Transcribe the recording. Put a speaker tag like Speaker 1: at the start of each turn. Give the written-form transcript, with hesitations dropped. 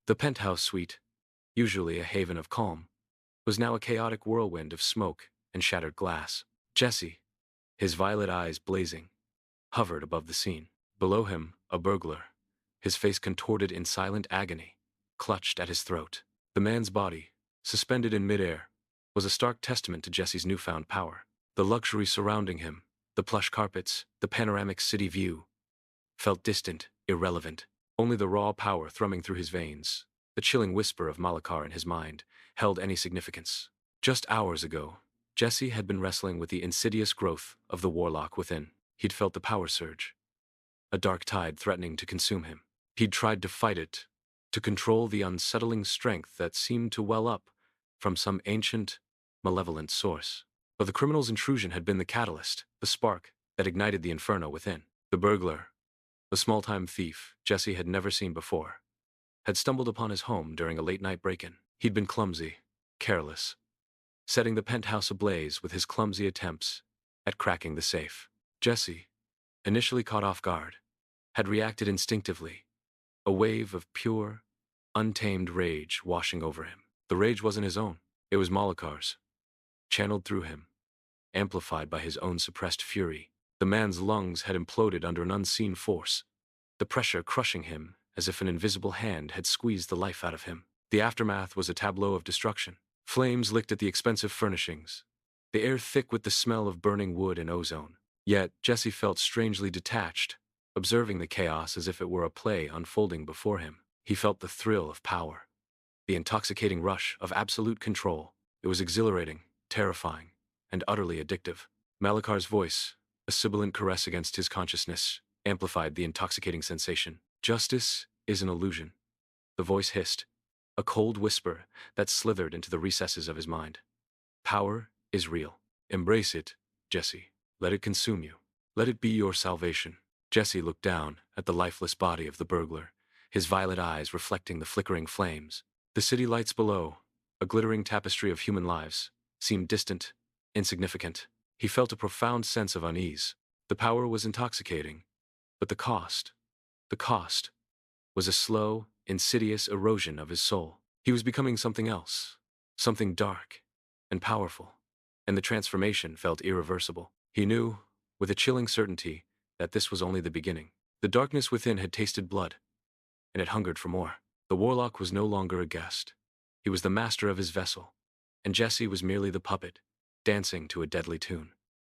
Speaker 1: The penthouse suite, usually a haven of calm, was now a chaotic whirlwind of smoke and shattered glass. Jesse, his violet eyes blazing, hovered above the scene. Below him, a burglar, his face contorted in silent agony, clutched at his throat. The man's body, suspended in midair, was a stark testament to Jesse's newfound power. The luxury surrounding him, the plush carpets, the panoramic city view, felt distant, irrelevant. Only the raw power thrumming through his veins, the chilling whisper of Malakar in his mind, held any significance. Just hours ago, Jesse had been wrestling with the insidious growth of the Warlock within. He'd felt the power surge, a dark tide threatening to consume him. He'd tried to fight it, to control the unsettling strength that seemed to well up from some ancient, malevolent source. But the criminal's intrusion had been the catalyst, the spark that ignited the inferno within. The burglar, the small-time thief Jesse had never seen before, had stumbled upon his home during a late-night break-in. He'd been clumsy, careless, setting the penthouse ablaze with his clumsy attempts at cracking the safe. Jesse, initially caught off guard, had reacted instinctively, a wave of pure, untamed rage washing over him. The rage wasn't his own, it was Malakar's, channeled through him, amplified by his own suppressed fury. The man's lungs had imploded under an unseen force, the pressure crushing him as if an invisible hand had squeezed the life out of him. The aftermath was a tableau of destruction. Flames licked at the expensive furnishings, the air thick with the smell of burning wood and ozone. Yet Jesse felt strangely detached, observing the chaos as if it were a play unfolding before him. He felt the thrill of power, the intoxicating rush of absolute control. It was exhilarating, terrifying, and utterly addictive. Malakar's voice, a sibilant caress against his consciousness, amplified the intoxicating sensation. Justice is an illusion, the voice hissed, a cold whisper that slithered into the recesses of his mind. Power is real. Embrace it, Jesse. Let it consume you. Let it be your salvation. Jesse looked down at the lifeless body of the burglar, his violet eyes reflecting the flickering flames. The city lights below, a glittering tapestry of human lives, seemed distant, insignificant. He felt a profound sense of unease. The power was intoxicating, but the cost was a slow, insidious erosion of his soul. He was becoming something else, something dark and powerful, and the transformation felt irreversible. He knew, with a chilling certainty, that this was only the beginning. The darkness within had tasted blood, and it hungered for more. The Warlock was no longer a guest. He was the master of his vessel, and Jesse was merely the puppet, dancing to a deadly tune.